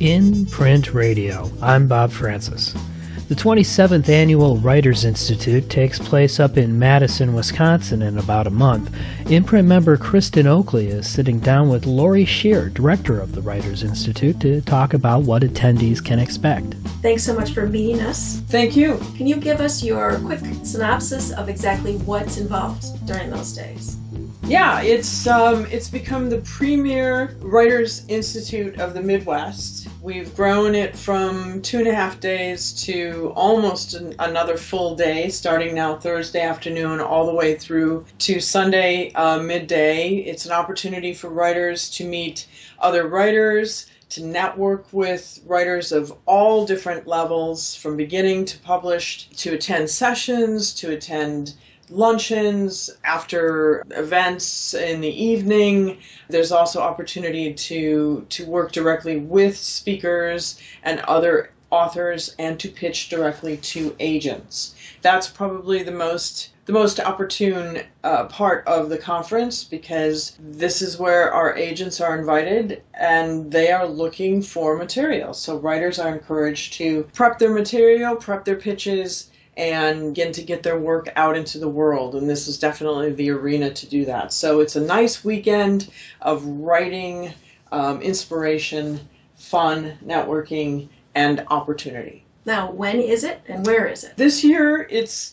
In Print Radio. I'm Bob Francis. The 27th Annual Writers Institute takes place up in Madison, Wisconsin in about a month. Imprint member Kristin Oakley is sitting down with Laurie Scheer, director of the Writers Institute, to talk about what attendees can expect. Thanks so much for meeting us. Thank you. Can you give us your quick synopsis of exactly what's involved during those days? Yeah, it's become the premier Writers Institute of the Midwest. We've grown it from 2.5 days to almost another full day, starting now Thursday afternoon all the way through to Sunday midday. It's an opportunity for writers to meet other writers, to network with writers of all different levels, from beginning to published, to attend sessions, to attend luncheons, after events in the evening. There's also opportunity to work directly with speakers and other authors and to pitch directly to agents. That's probably the most opportune part of the conference, because this is where our agents are invited and they are looking for material. So writers are encouraged to prep their material, prep their pitches, and get their work out into the world. And this is definitely the arena to do that. So it's a nice weekend of writing, inspiration, fun, networking, and opportunity. Now, when is it and where is it? This year, it's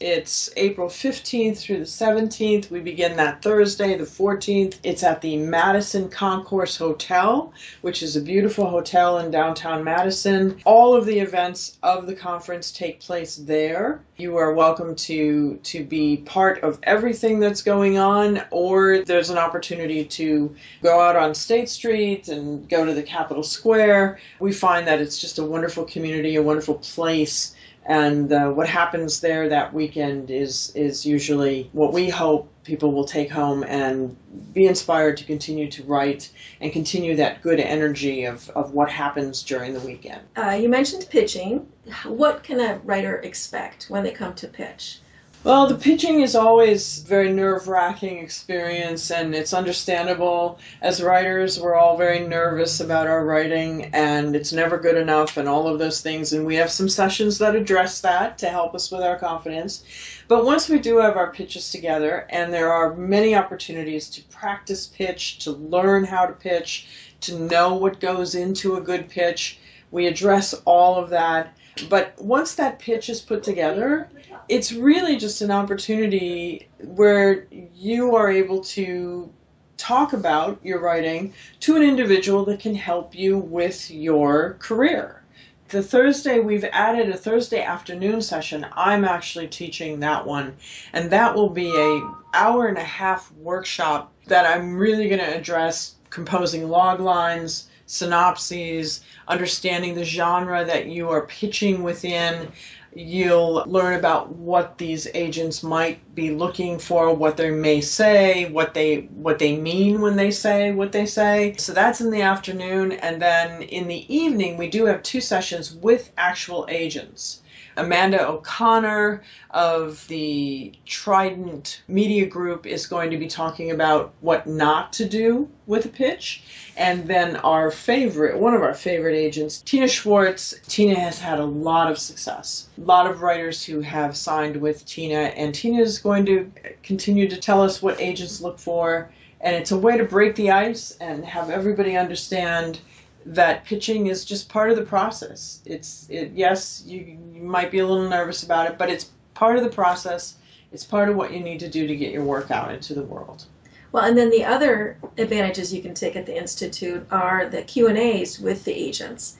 April 15th through the 17th. We begin that Thursday, the 14th. It's at the Madison Concourse Hotel, which is a beautiful hotel in downtown Madison. All of the events of the conference take place there. You are welcome to be part of everything that's going on, or there's an opportunity to go out on State Street and go to the Capitol Square. We find that it's just a wonderful community, a wonderful place, and what happens there that weekend is usually what we hope people will take home and be inspired to continue to write and continue that good energy of what happens during the weekend. You mentioned pitching. What can a writer expect when they come to pitch? Well, the pitching is always a very nerve-wracking experience, and it's understandable. As writers, we're all very nervous about our writing, and it's never good enough, and all of those things. And we have some sessions that address that to help us with our confidence. But once we do have our pitches together, and there are many opportunities to practice pitch, to learn how to pitch, to know what goes into a good pitch, we address all of that. But once that pitch is put together, it's really just an opportunity where you are able to talk about your writing to an individual that can help you with your career. The Thursday, we've added a Thursday afternoon session. I'm actually teaching that one, and that will be an hour-and-a-half workshop that I'm really going to address composing log lines, synopses, understanding the genre that you are pitching within. You'll learn about what these agents might be looking for, what they may say, what they mean when they say what they say. So that's in the afternoon, and then in the evening we do have 2 sessions with actual agents. Amanda O'Connor of the Trident Media Group is going to be talking about what not to do with a pitch. And then one of our favorite agents, Tina Schwartz. Tina has had a lot of success. A lot of writers who have signed with Tina, and Tina is going to continue to tell us what agents look for. And it's a way to break the ice and have everybody understand that pitching is just part of the process. Yes, you might be a little nervous about it, but it's part of the process. It's part of what you need to do to get your work out into the world. Well, and then the other advantages you can take at the Institute are the Q&As with the agents.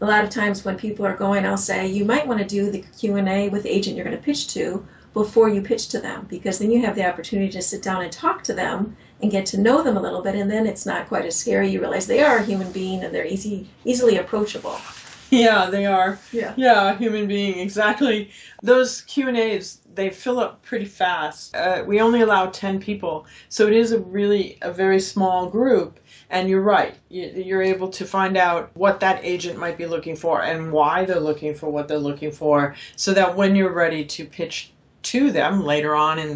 A lot of times when people are going, I'll say, you might want to do the Q&A with the agent you're going to pitch to before you pitch to them, because then you have the opportunity to sit down and talk to them and get to know them a little bit, and then it's not quite as scary. You realize they are a human being and they're easily approachable. Yeah, they are. Yeah, a human being, exactly. Those Q&As, they fill up pretty fast. We only allow 10 people, so it is a very small group. And you're right. You're able to find out what that agent might be looking for and why they're looking for what they're looking for, so that when you're ready to pitch to them later on in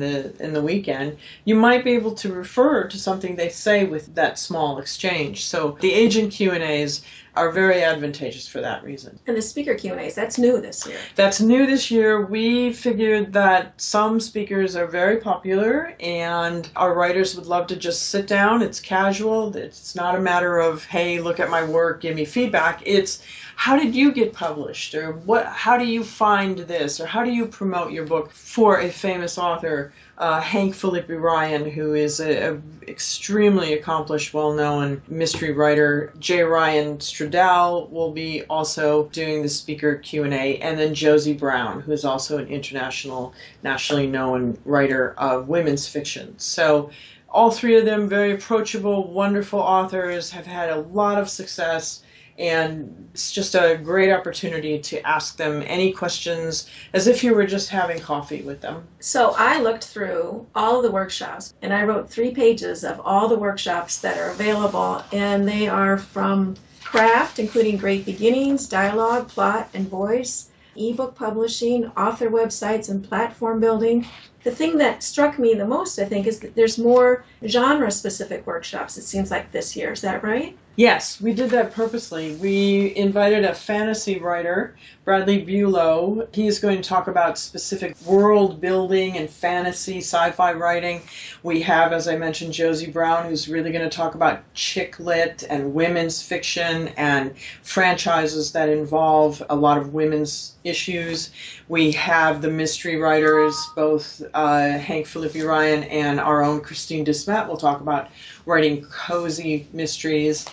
the weekend, you might be able to refer to something they say with that small exchange. So the agent Q&As are very advantageous for that reason. And the speaker Q&As, that's new this year. That's new this year. We figured that some speakers are very popular and our writers would love to just sit down. It's casual. It's not a matter of, hey, look at my work, give me feedback. It's, how did you get published? Or how do you find this? Or how do you promote your book for a famous author? Hank Philippi Ryan, who is an extremely accomplished, well-known mystery writer. J. Ryan Stradell will be also doing the speaker Q&A. And then Josie Brown, who is also an nationally known writer of women's fiction. So all three of them, very approachable, wonderful authors, have had a lot of success. And it's just a great opportunity to ask them any questions as if you were just having coffee with them. So I looked through all of the workshops, and I wrote 3 pages of all the workshops that are available, and they are from craft, including great beginnings, dialogue, plot, and voice, ebook publishing, author websites, and platform building. The thing that struck me the most, I think, is that there's more genre-specific workshops, it seems like, this year. Is that right? Yes, we did that purposely. We invited a fantasy writer, Bradley Bulow. He is going to talk about specific world building and fantasy, sci-fi writing. We have, as I mentioned, Josie Brown, who's really going to talk about chick lit and women's fiction and franchises that involve a lot of women's issues. We have the mystery writers, both Hank Philippi Ryan and our own Christine Desmet will talk about writing cozy mysteries.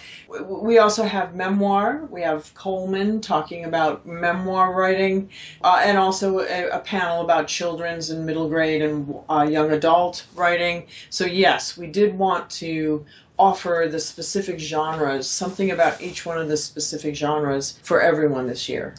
We also have memoir. We have Coleman talking about memoir writing, and also a panel about children's and middle grade and young adult writing. So yes, we did want to offer the specific genres, something about each one of the specific genres for everyone this year.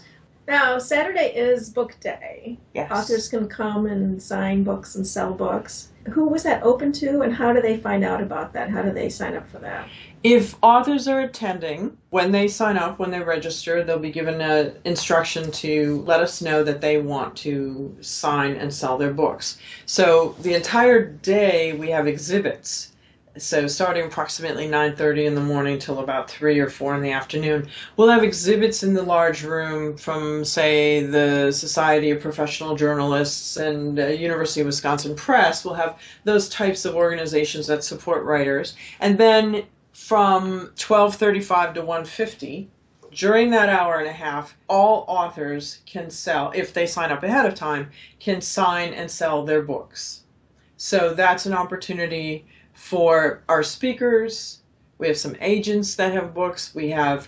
Now, Saturday is book day. Yes. Authors can come and sign books and sell books. Who was that open to, and how do they find out about that? How do they sign up for that? If authors are attending, when they sign up, when they register, they'll be given an instruction to let us know that they want to sign and sell their books. So the entire day we have exhibits. So starting approximately 9:30 in the morning till about 3 or 4 in the afternoon, we'll have exhibits in the large room from, say, the Society of Professional Journalists and University of Wisconsin Press. We'll have those types of organizations that support writers. And then from 12:35 to 1:50, during that hour and a half, all authors can sell, if they sign up ahead of time, can sign and sell their books. So that's an opportunity for our speakers. We have some agents that have books. We have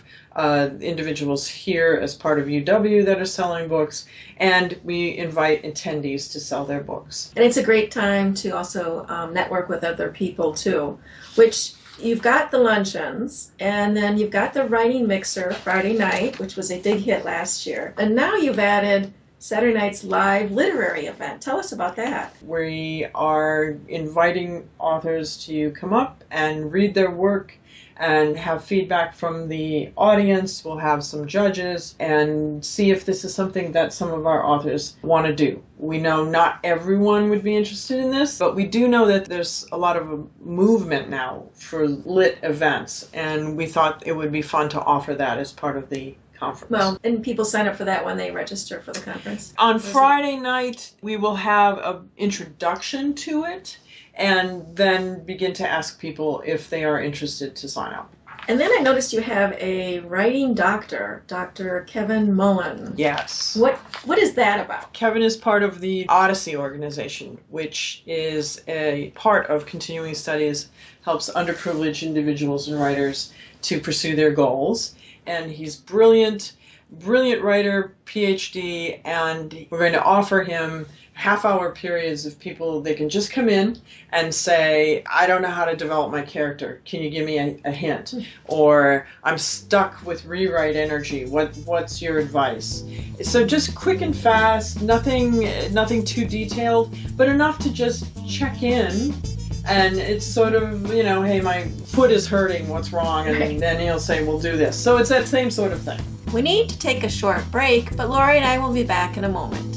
individuals here as part of UW that are selling books. And we invite attendees to sell their books. And it's a great time to also network with other people, too, which you've got the luncheons, and then you've got the writing mixer Friday night, which was a big hit last year. And now you've added Saturday night's live literary event. Tell us about that. We are inviting authors to come up and read their work and have feedback from the audience. We'll have some judges and see if this is something that some of our authors want to do. We know not everyone would be interested in this, but we do know that there's a lot of a movement now for lit events, and we thought it would be fun to offer that as part of the conference. Well, and people sign up for that when they register for the conference. On Friday night, we will have an introduction to it and then begin to ask people if they are interested to sign up. And then I noticed you have a writing doctor, Dr. Kevin Mullen. Yes. What is that about? Kevin is part of the Odyssey organization, which is a part of continuing studies, helps underprivileged individuals and writers to pursue their goals. And he's brilliant writer, PhD, and we're going to offer him half-hour periods of people. They can just come in and say, I don't know how to develop my character. Can you give me a hint? Or I'm stuck with rewrite energy. What's your advice? So just quick and fast, nothing too detailed, but enough to just check in. And it's sort of, hey, my foot is hurting, what's wrong? And then he'll say, we'll do this. So it's that same sort of thing. We need to take a short break, but Laurie and I will be back in a moment.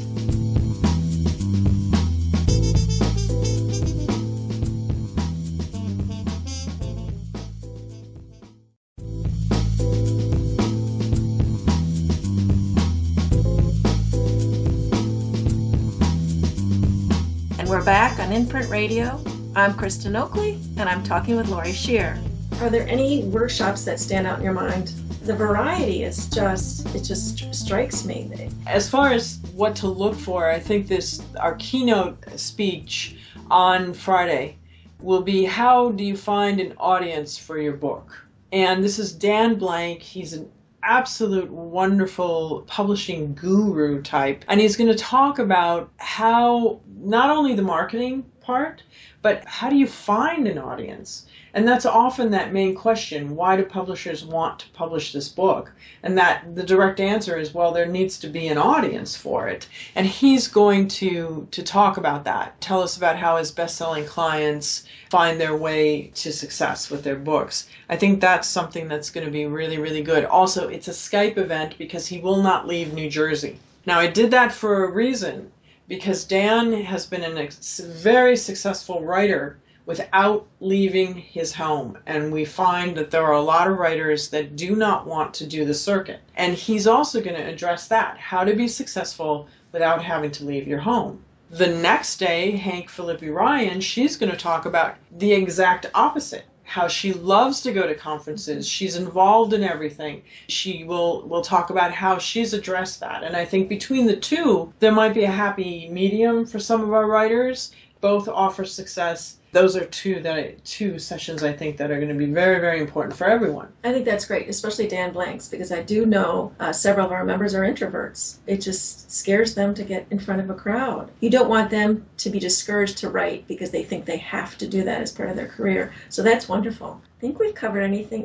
And we're back on In Print Radio. I'm Kristin Oakley, and I'm talking with Laurie Scheer. Are there any workshops that stand out in your mind? The variety is it just strikes me. As far as what to look for, I think our keynote speech on Friday will be, how do you find an audience for your book? And this is Dan Blank. He's an absolute wonderful publishing guru type. And he's going to talk about how, not only the marketing part, but how do you find an audience? And that's often that main question. Why do publishers want to publish this book? And that the direct answer is, well, there needs to be an audience for it. And he's going to talk about that, tell us about how his best-selling clients find their way to success with their books. I think that's something that's going to be really, really good. Also, it's a Skype event because he will not leave New Jersey. Now, I did that for a reason, because Dan has been a very successful writer without leaving his home. And we find that there are a lot of writers that do not want to do the circuit. And he's also going to address that, how to be successful without having to leave your home. The next day, Hank Philippi Ryan, she's going to talk about the exact opposite, how she loves to go to conferences. She's involved in everything. She will talk about how she's addressed that. And I think between the two, there might be a happy medium for some of our writers. Both offer success. Those are two sessions I think that are going to be very, very important for everyone. I think that's great, especially Dan Blank's, because I do know several of our members are introverts. It just scares them to get in front of a crowd. You don't want them to be discouraged to write because they think they have to do that as part of their career. So that's wonderful. I think we've covered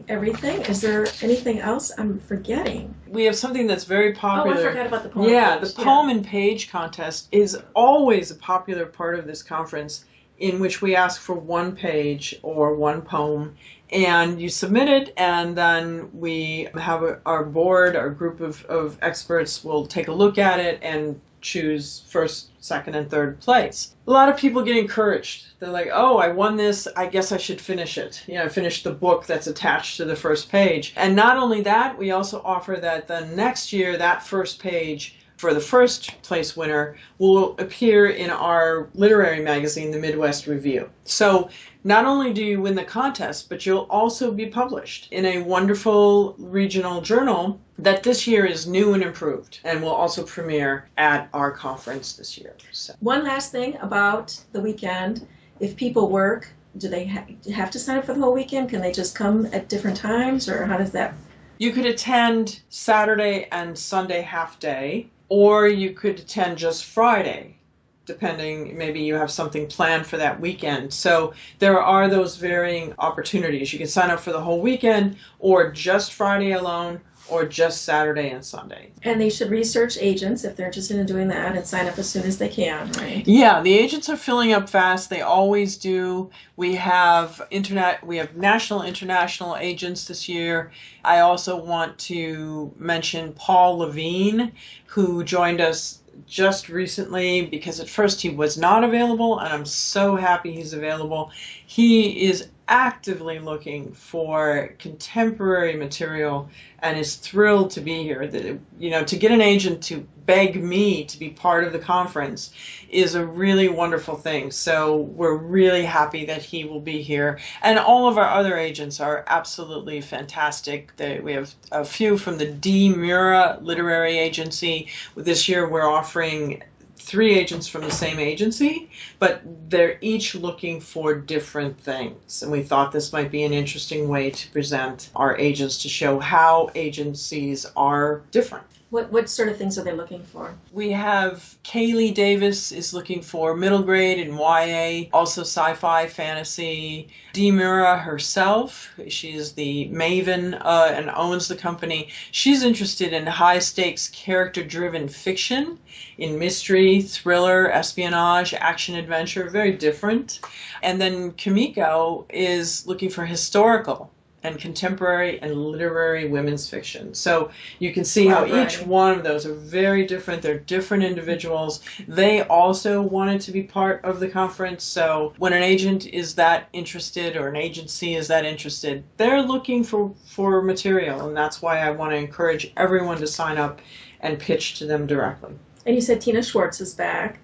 everything. Is there anything else I'm forgetting? We have something that's very popular. Oh, I forgot about the poem Yeah, page. the poem and page contest is always a popular part of this conference, in which we ask for one page or one poem, and you submit it, and then we have our board, our group of experts will take a look at it and choose first, second, and third place. A lot of people get encouraged. They're like, oh, I won this, I guess I should finish it. Finish the book that's attached to the first page. And not only that, we also offer that the next year, that first page for the first place winner will appear in our literary magazine, the Midwest Review. So not only do you win the contest, but you'll also be published in a wonderful regional journal that this year is new and improved, and will also premiere at our conference this year. So. One last thing about the weekend. If people work, do they have to sign up for the whole weekend? Can they just come at different times, or how does that? You could attend Saturday and Sunday half day, or you could attend just Friday, depending, maybe you have something planned for that weekend. So there are those varying opportunities. You can sign up for the whole weekend, or just Friday alone, or just Saturday and Sunday. And they should research agents if they're interested in doing that and sign up as soon as they can, right? Yeah, the agents are filling up fast. They always do. We have national, international agents this year. I also want to mention Paul Levine, who joined us just recently, because at first he was not available, and I'm so happy he's available. He is actively looking for contemporary material and is thrilled to be here. To get an agent to beg me to be part of the conference is a really wonderful thing. So we're really happy that he will be here. And all of our other agents are absolutely fantastic. We have a few from the D. Mura Literary Agency. This year we're offering 3 agents from the same agency, but they're each looking for different things. And we thought this might be an interesting way to present our agents, to show how agencies are different. What sort of things are they looking for? We have Kaylee Davis is looking for middle grade and YA, also sci-fi, fantasy. Dee Mura herself, she is the maven and owns the company. She's interested in high-stakes, character-driven fiction, in mystery, thriller, espionage, action-adventure, very different. And then Kimiko is looking for historical and contemporary and literary women's fiction. So you can see how each one of those are very different. They're different individuals. They also wanted to be part of the conference. So when an agent is that interested, or an agency is that interested, they're looking for material. And that's why I want to encourage everyone to sign up and pitch to them directly. And you said Tina Schwartz is back.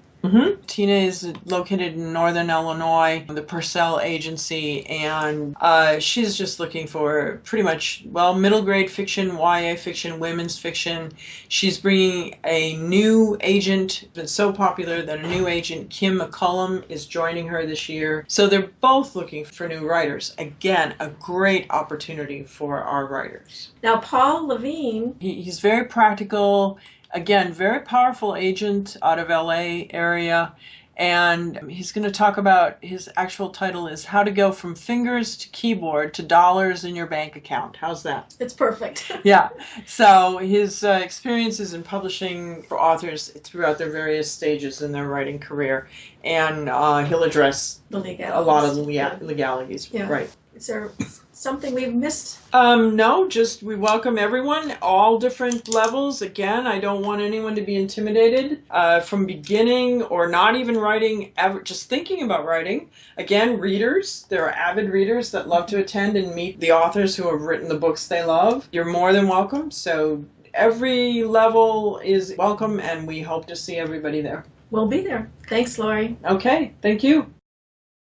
Tina is located in Northern Illinois, the Purcell agency, and she's just looking for pretty much, well, middle grade fiction, YA fiction, women's fiction. She's bringing a new agent. It's been so popular that a new agent, Kim McCullum, is joining her this year. So they're both looking for new writers. Again, a great opportunity for our writers. Now, Paul Levine. He's very practical. Again, very powerful agent out of LA area, and he's going to talk about, his actual title is How to Go from Fingers to Keyboard to Dollars in Your Bank Account. How's that? It's perfect. Yeah. So his experiences in publishing for authors throughout their various stages in their writing career, and he'll address The legalities. a lot of the legalities. Yeah. Right. Is there something we've missed? No, just we welcome everyone, all different levels. Again, I don't want anyone to be intimidated from beginning or not even writing, ever, just thinking about writing. Again, readers, there are avid readers that love to attend and meet the authors who have written the books they love. You're more than welcome. So every level is welcome, and we hope to see everybody there. We'll be there. Thanks, Laurie. Okay, thank you.